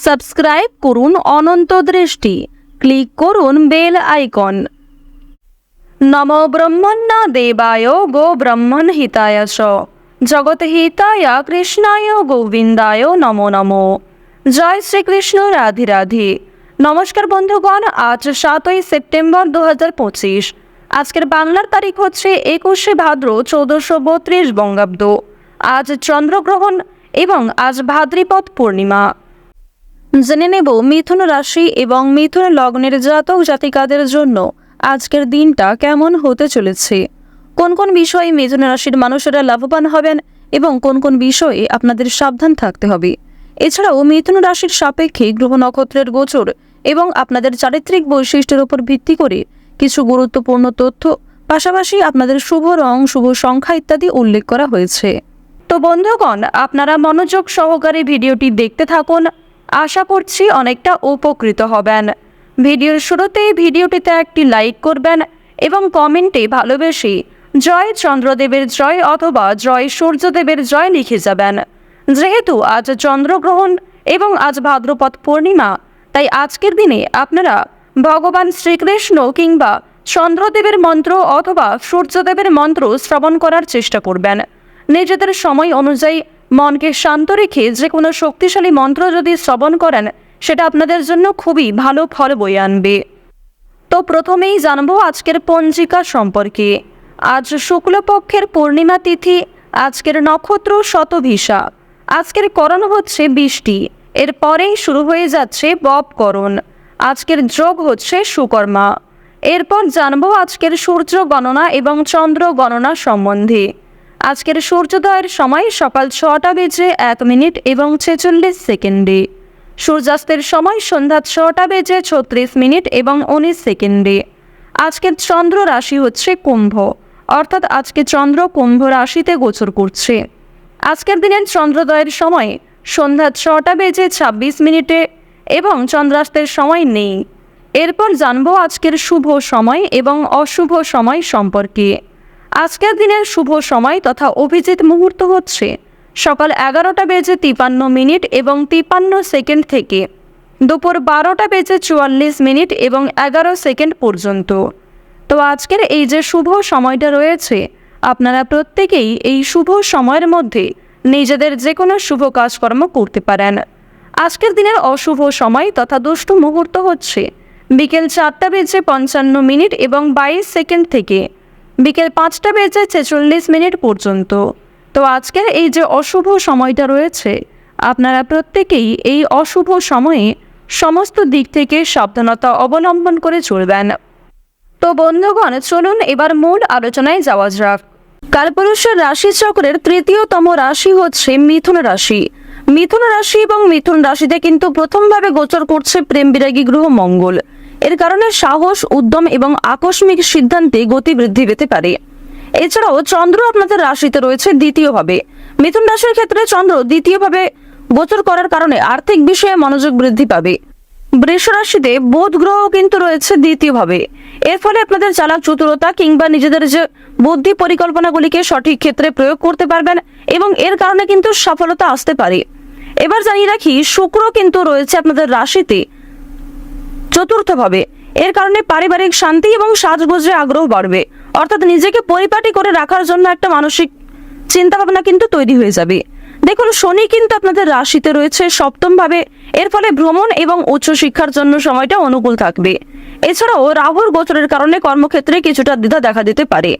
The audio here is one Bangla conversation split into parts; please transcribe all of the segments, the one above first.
সাবস্ক্রাইব করুন অনন্ত দৃষ্টি, ক্লিক করুন বেল আইকন। নমো ব্রহ্মণ্য দেবায় গো ব্রহ্মণ হিতায় চ জগৎ হিতায় কৃষ্ণায় গোবিন্দায় নমো নমো। জয় শ্রীকৃষ্ণ, রাধে রাধে। নমস্কার বন্ধুগণ, আজ 7ই সেপ্টেম্বর 2025। আজকের বাংলার তারিখ হচ্ছে 21শে ভাদ্র 1432 বঙ্গাব্দ। আজ চন্দ্রগ্রহণ এবং আজ ভাদ্রপদ পূর্ণিমা। জেনে নেব মিথুন রাশি এবং মিথুন লগ্নের জাতক জাতিকাদের জন্য আজকের দিনটা কেমন হতে চলেছে, কোন কোন বিষয়ে মিথুন রাশির মানুষেরা লাভবান হবেন এবং কোন কোন বিষয়ে আপনাদের সাবধান থাকতে হবে। এছাড়াও মিথুন রাশির সাপেক্ষে গ্রহ নক্ষত্রের গোচর এবং আপনাদের চারিত্রিক বৈশিষ্ট্যের উপর ভিত্তি করে কিছু গুরুত্বপূর্ণ তথ্য, পাশাপাশি আপনাদের শুভ রং, শুভ সংখ্যা ইত্যাদি উল্লেখ করা হয়েছে। তো বন্ধুগণ, আপনারা মনোযোগ সহকারে ভিডিওটি দেখতে থাকুন। আশা করছি অনেকটা উপকৃত হবেন। ভিডিওর শুরুতেই ভিডিওটিতে একটি লাইক করবেন এবং কমেন্টে ভালোবেসে জয় চন্দ্রদেবের জয় অথবা জয় সূর্যদেবের জয় লিখে যাবেন। যেহেতু আজ চন্দ্রগ্রহণ এবং আজ ভাদ্রপদ পূর্ণিমা, তাই আজকের দিনে আপনারা ভগবান শ্রীকৃষ্ণ কিংবা চন্দ্রদেবের মন্ত্র অথবা সূর্যদেবের মন্ত্র শ্রবণ করার চেষ্টা করবেন। নিজেদের সময় অনুযায়ী মনকে শান্ত রেখে যে কোনো শক্তিশালী মন্ত্র যদি শ্রবণ করেন, সেটা আপনাদের জন্য খুবই ভালো ফল বয়ে আনবে। তো প্রথমেই জানবো আজকের পঞ্জিকা সম্পর্কে। আজ শুক্লপক্ষের পূর্ণিমা তিথি, আজকের নক্ষত্র শতভিষা, আজকের করণ হচ্ছে বৃষ্টি, এরপরেই শুরু হয়ে যাচ্ছে ববকরণ, আজকের যোগ হচ্ছে সুকর্মা। এরপর জানবো আজকের সূর্য গণনা এবং চন্দ্র গণনা সম্বন্ধে। আজকের সূর্যোদয়ের সময় সকাল 6:01 এবং 46 সেকেন্ডে, সূর্যাস্তের সময় সন্ধ্যা 6:36 এবং 19 সেকেন্ডে। আজকের চন্দ্র রাশি হচ্ছে কুম্ভ, অর্থাৎ আজকে চন্দ্র কুম্ভ রাশিতে গোচর করছে। আজকের দিনের চন্দ্রোদয়ের সময় সন্ধ্যা 6:26 এবং চন্দ্রাস্তের সময় নেই। এরপর জানবো আজকের শুভ সময় এবং অশুভ সময় সম্পর্কে। আজকের দিনের শুভ সময় তথা অভিজিৎ মুহূর্ত হচ্ছে সকাল 11:53 এবং 53 সেকেন্ড থেকে দুপুর 12:44 এবং 11 সেকেন্ড পর্যন্ত। তো আজকের এই যে শুভ সময়টা রয়েছে, আপনারা প্রত্যেকেই এই শুভ সময়ের মধ্যে নিজেদের যে কোনো শুভ কাজকর্ম করতে পারেন। আজকের দিনের অশুভ সময় তথা দুষ্ট মুহূর্ত হচ্ছে বিকেল 4:55 এবং 22 সেকেন্ড থেকে বিকেল 5:46 পর্যন্ত। তো আজকের এই যে অশুভ সময়টা রয়েছে, আপনারা প্রত্যেকেই এই অশুভ সময়ে সমস্ত দিক থেকে সাবধানতা অবলম্বন করে চলবেন। তো বন্ধুগণ, চলুন এবার মূল আলোচনায় যাওয়া যাক। কালপুরুষের রাশিচক্রের তৃতীয়তম রাশি হচ্ছে মিথুন রাশি। মিথুন রাশি এবং মিথুন রাশিতে কিন্তু প্রথমভাবে গোচর করছে প্রেম বিরাগী গ্রহ মঙ্গল। এর কারণে সাহস, উদ্যম এবং আকস্মিক সিদ্ধান্তে গতি বৃদ্ধি পেতে পারে। এছাড়াও চন্দ্র আপনাদের রাশিতে রয়েছে দ্বিতীয়ভাবে। মিথুন রাশির ক্ষেত্রে চন্দ্র দ্বিতীয়ভাবে গোচর করার কারণে আর্থিক বিষয়ে মনোযোগ বৃদ্ধি পাবে। বৃষ রাশিতে বুধ গ্রহ কিন্তু রয়েছে দ্বিতীয়ভাবে। এর ফলে আপনাদের চালাক চতুরতা কিংবা নিজেদের যে বুদ্ধি পরিকল্পনাগুলিকে সঠিক ক্ষেত্রে প্রয়োগ করতে পারবেন এবং এর কারণে কিন্তু সফলতা আসতে পারে। এবার জানিয়ে রাখি, শুক্র কিন্তু রয়েছে আপনাদের রাশিতে চতুর্থভাবে। এর কারণে পারিবারিক শান্তি এবং সাজগোজে আগ্রহ বাড়বে, অর্থাৎ নিজেকে পরিপাটি করে রাখার জন্য একটা মানসিক চিন্তা ভাবনা কিন্তু তৈরি হয়ে যাবে। দেখুন, শনি কিন্তু আপনাদের রাশিতে রয়েছে সপ্তমভাবে। এর ফলে ভ্রমণ এবং উচ্চশিক্ষার জন্য সময়টা অনুকূল থাকবে। এছাড়াও রাহুর গোচরের কারণে কর্মক্ষেত্রে কিছুটা দ্বিধা দেখা দিতে পারে।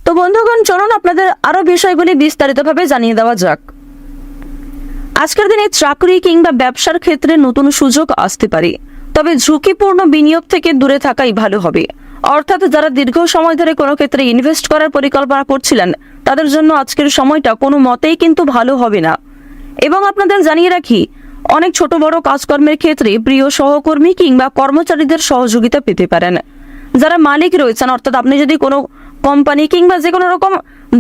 তো বন্ধুগণ, চলুন আপনাদের আরো বিষয়গুলি বিস্তারিতভাবে জানিয়ে দেওয়া যাক। আজকের দিনে চাকরি কিংবা ব্যবসার ক্ষেত্রে নতুন সুযোগ আসতে পারে, তবে ঝুঁকিপূর্ণ বিনিয়োগ থেকে দূরে থাকাই ভালো হবে। অর্থাৎ যারা দীর্ঘ সময় ধরে কোনো ক্ষেত্রে ইনভেস্ট করার পরিকল্পনা করছিলেন, তাদের জন্য আজকের সময়টা কোনো মতেই কিন্তু ভালো হবে না। এবং আপনাদের জানিয়ে রাখি, অনেক ছোট বড় কাজকর্মের ক্ষেত্রে প্রিয় সহকর্মী কিংবা কর্মচারীদের সহযোগিতা পেতে পারেন। যারা মালিক রয়েছেন, অর্থাৎ আপনি যদি কোনো কোম্পানি কিংবা যে কোনো রকম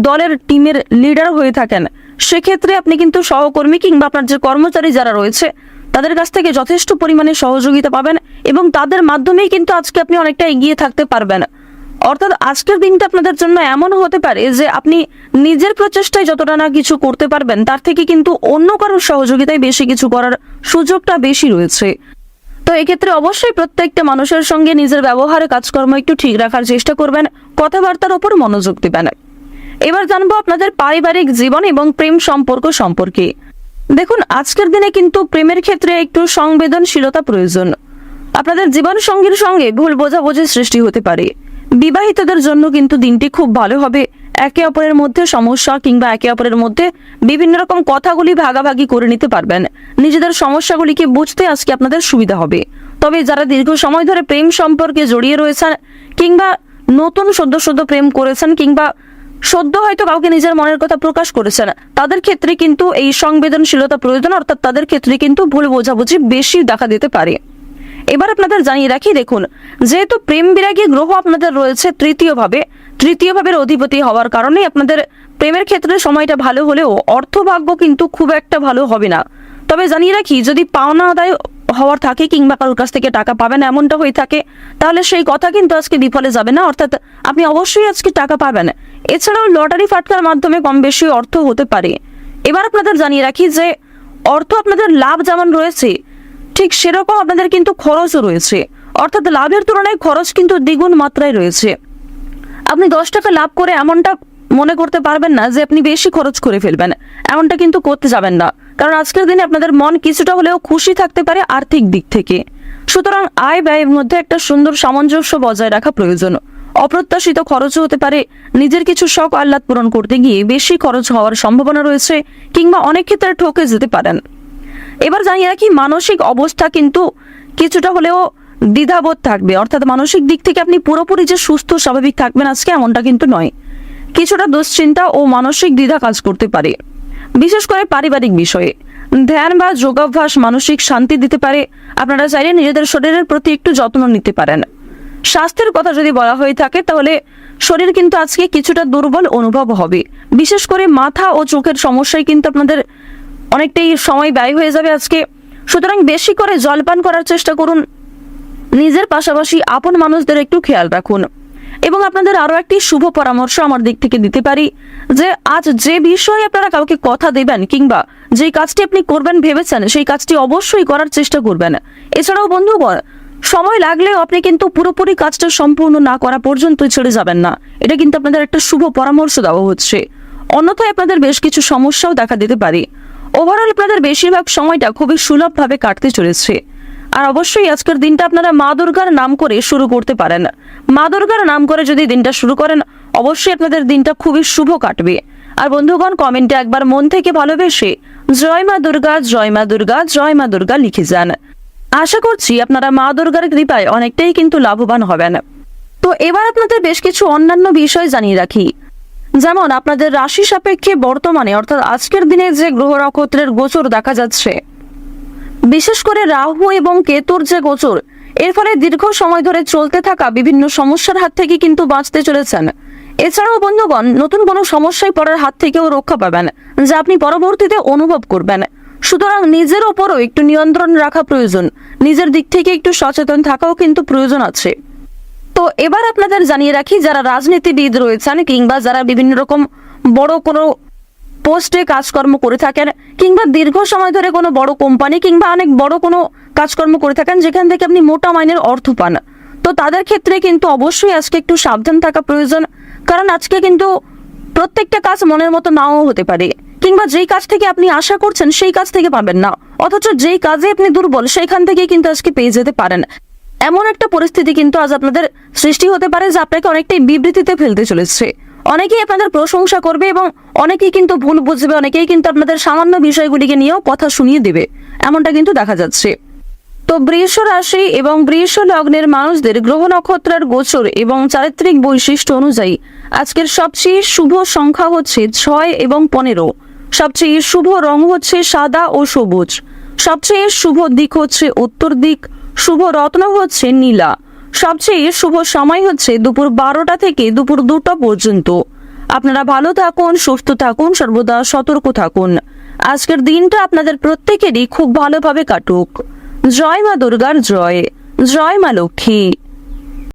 দলের টিমের লিডার হয়ে থাকেন, সেক্ষেত্রে আপনি কিন্তু সহকর্মী কিংবা আপনার যে কর্মচারী যারা রয়েছে, তাদের কাছ থেকে যথেষ্ট পরিমাণে সহযোগিতা পাবেন এবং তাদের মাধ্যমেই কিন্তু আজকে আপনি অনেকটা এগিয়ে থাকতে পারবেন। অর্থাৎ আজকের দিনটা আপনাদের জন্য এমন হতে পারে যে আপনি নিজের প্রচেষ্টায় যতটা না কিছু করতে পারবেন তার থেকে কিন্তু অন্য কারোর সহযোগিতায় বেশি কিছু করার সুযোগটা বেশি রয়েছে। তো এক্ষেত্রে অবশ্যই প্রত্যেকটা মানুষের সঙ্গে নিজের ব্যবহারে কাজকর্ম একটু ঠিক রাখার চেষ্টা করবেন, কথাবার্তার উপর মনোযোগ দিবেন। এবার জানবো আপনাদের পারিবারিক জীবন এবং প্রেম সম্পর্ক সম্পর্কে। দেখুন, আজকের দিনে কিন্তু প্রেমের ক্ষেত্রে একটু সংবেদনশীলতা প্রয়োজন। আপনাদের জীবন সঙ্গীর সঙ্গে ভুল বোঝাবুঝির সৃষ্টি হতে পারে। বিবাহিতদের জন্য কিন্তু দিনটি খুব ভালো হবে। একে অপরের মধ্যে সমস্যা কিংবা একে অপরের মধ্যে বিভিন্ন রকম কথাগুলি ভাগাভাগি করে নিতে পারবেন। নিজেদের সমস্যাগুলিকে বুঝতে আজকে আপনাদের সুবিধা হবে। তবে যারা দীর্ঘ সময় ধরে প্রেম সম্পর্কে জড়িয়ে রয়েছেন কিংবা নতুন সদ্য প্রেম করেছেন কিংবা সদ্য হয়তো কাউকে নিজের মনের কথা প্রকাশ করেছেন, তাদের ক্ষেত্রে কিন্তু এই সংবেদনশীলতা প্রয়োজন, অর্থাৎ তাদের ক্ষেত্রে কিন্তু ভুল বোঝাবুঝি বেশি দেখা দিতে পারে। এবার আপনাদের জানিয়ে রাখি, দেখুন, যেহেতু প্রেম বিরাগী গ্রহ আপনাদের রয়েছে তৃতীয় ভাবের অধিপতি হওয়ার কারণে আপনাদের প্রেমের ক্ষেত্রে সময়টা ভালো হলেও অর্থভাগ্য কিন্তু খুব একটা ভালো হবে না। তবে জানিয়ে রাখি, যদি পাওনা আদায় হওয়ার থাকে কিংবা কারোর কাছ থেকে টাকা পাবেন এমনটা হয়ে থাকে, তাহলে সেই কথা কিন্তু আজকে বিফলে যাবে না, অর্থাৎ আপনি অবশ্যই আজকে টাকা পাবেন। এছাড়াও লটারি ফাটকার মাধ্যমে কম বেশি অর্থ হতে পারে। এবার আপনাদের জানিয়ে রাখি যে অর্থ আপনাদের লাভ যেমন রয়েছে ঠিক সেরকম আপনাদের কিন্তু খরচও রয়েছে, অর্থাৎ লাভের তুলনায় খরচ কিন্তু দ্বিগুণ মাত্রায় রয়েছে। আপনি 10 টাকা লাভ করে এমনটা মনে করতে পারবেন না যে আপনি বেশি খরচ করে ফেলবেন, এমনটা কিন্তু করতে যাবেন না, কারণ আজকের দিনে আপনাদের মন কিছুটা হলেও খুশি থাকতে পারে আর্থিক দিক থেকে। সুতরাং আয় ব্যয়ের মধ্যে একটা সুন্দর সামঞ্জস্য বজায় রাখা প্রয়োজন। অপ্রত্যাশিত খরচও হতে পারে। নিজের কিছু শখ আহ্লাদ পূরণ করতে গিয়ে বেশি খরচ হওয়ার সম্ভাবনা রয়েছে কিংবা অনেক ক্ষেত্রে ঠকে যেতে পারেন। এবার জানিয়ে রাখি, মানসিক অবস্থা কিন্তু কিছুটা হলেও দ্বিধাবোধ থাকবে, অর্থাৎ মানসিক দিক থেকে আপনি পুরোপুরি যে সুস্থ স্বাভাবিক থাকবেন আজকে এমনটা কিন্তু নয়। কিছুটা দুশ্চিন্তা ও মানসিক দ্বিধা কাজ করতে পারে, বিশেষ করে পারিবারিক বিষয়ে। ধ্যান বা যোগাভ্যাস মানসিক শান্তি দিতে পারে। আপনারা চাইলে নিজেদের শরীরের প্রতি একটু যত্ন নিতে পারেন। স্বাস্থ্যের কথা যদি বলা হয়ে থাকে তাহলে শরীর কিন্তু আজকে কিছুটা দুর্বল অনুভব হবে, বিশেষ করে মাথা ও চোখের সমস্যায় কিন্তু আপনাদের অনেকটাই সময় ব্যয় হয়ে যাবে আজকে। সুতরাং বেশি করে জলপান করার চেষ্টা করুন। নিজের পাশাপাশি আপন মানুষদের একটু খেয়াল রাখুন। এবং আপনাদের আরো একটি শুভ পরামর্শ আমার দিক থেকে দিতে পারি যে আজ যে বিষয়ে আপনারা কাউকে কথা দেবেন কিংবা যে কাজটি আপনি করবেন ভেবেছেন সেই কাজটি অবশ্যই করার চেষ্টা করবেন। এছাড়াও বন্ধুগণ, সময় লাগলেও আপনি কিন্তু পুরোপুরি কাজটা সম্পূর্ণ না করা পর্যন্ত ছেড়ে যাবেন না, এটা কিন্তু আপনাদের একটা শুভ পরামর্শ দেওয়া হচ্ছে। অন্যথায় আপনাদের বেশ কিছু সমস্যাও দেখা দিতে পারে। ওভারঅল আপনাদের বেশিরভাগ সময়টা খুবই সুলভভাবে কাটতে চলেছে। আর অবশ্যই আজকের দিনটা আপনারা মা দুর্গার নাম করে শুরু করতে পারেন। মা দুর্গার নাম করে যদি দিনটা শুরু করেন অবশ্যই আপনাদের দিনটা খুবই শুভ কাটবে। আর বন্ধুগণ, কমেন্টে একবার মন থেকে ভালোবেসে জয় মা দুর্গা, জয় মা দুর্গা, জয় মা দুর্গা লিখে যান। আশা করছি আপনারা মা দুর্গার কৃপায় অনেকটাই কিন্তু লাভবান হবেন। তো এবার আপনাদের বেশ কিছু অন্যান্য বিষয় জানিয়ে রাখি, যেমন আপনাদের রাশি সাপেক্ষে বর্তমানে অর্থাৎ আজকের দিনে যে গ্রহ নক্ষত্রের গোচর দেখা যাচ্ছে, বিশেষ করে রাহু এবং কেতুর যে গোচর, এর ফলে দীর্ঘ সময় ধরে চলতে থাকা বিভিন্ন সমস্যার হাত থেকে কিন্তু বাঁচতে চলেছেন। এছাড়াও বন্ধুগণ, নতুন কোনো সমস্যায় পড়ার হাত থেকেও রক্ষা পাবেন যা আপনি পরবর্তীতে অনুভব করবেন। সুতরাং নিজের ওপরও একটু নিয়ন্ত্রণ রাখা প্রয়োজন, নিজের দিক থেকে একটু সচেতন থাকাও কিন্তু প্রয়োজন আছে। তো এবার আপনাদের জানিয়ে রাখি, যারা রাজনীতিবিদ রয়েছেন কিংবা যারা বিভিন্ন রকম বড় কোনো পোস্টে কাজকর্ম করে থাকেন কিংবা দীর্ঘ সময় ধরে কোনো বড় কোম্পানি কিংবা অনেক বড় কোনো কাজকর্ম করে থাকেন যেখান থেকে আপনি মোটা মাইনের অর্থ পান, তো তাদের ক্ষেত্রে কিন্তু অবশ্যই আজকে একটু সাবধান থাকা প্রয়োজন। কারণ আজকে কিন্তু প্রত্যেকটা কাজ মনের মতো নাও হতে পারে, কিংবা যেই কাজ থেকে আপনি আশা করছেন সেই কাজ থেকে পাবেন না, অথচ যেই কাজে আপনি দুর্বল সেইখান থেকে কিন্তু আজকে পেয়ে যেতে পারেন। এমন একটা পরিস্থিতি কিন্তু আজ আপনাদের সৃষ্টি হতে পারে যা আপনাকে অনেকটাই বিবৃতিতে ফেলতে চলেছে। অনেকেই আপনাদের প্রশংসা করবে এবং অনেকেই কিন্তু ভুল বুঝবে, অনেকেই কিন্তু আপনাদের সামান্য বিষয়গুলিকে নিয়েও কথা শুনিয়ে দেবে, এমনটা কিন্তু দেখা যাচ্ছে। তো বৃষ রাশি এবং বৃষ লগ্নের মানুষদের গ্রহ নক্ষত্রের গোচর এবং চারিত্রিক বৈশিষ্ট্য অনুযায়ী আজকের সবচেয়ে শুভ সংখ্যা হচ্ছে 6 এবং 15। সবচেয়ে শুভ রং হচ্ছে সাদা ও সবুজ। সবচেয়ে শুভ দিক হচ্ছে উত্তর দিক। শুভ রত্ন হচ্ছে নীলা। সবচেয়ে শুভ সময় হচ্ছে দুপুর 12টা থেকে দুপুর 2টা পর্যন্ত। আপনারা ভালো থাকুন, সুস্থ থাকুন, সর্বদা সতর্ক থাকুন। আজকের দিনটা আপনাদের প্রত্যেকেরই খুব ভালোভাবে কাটুক। জয় মা দুর্গার জয়, জয় মা লক্ষ্মী।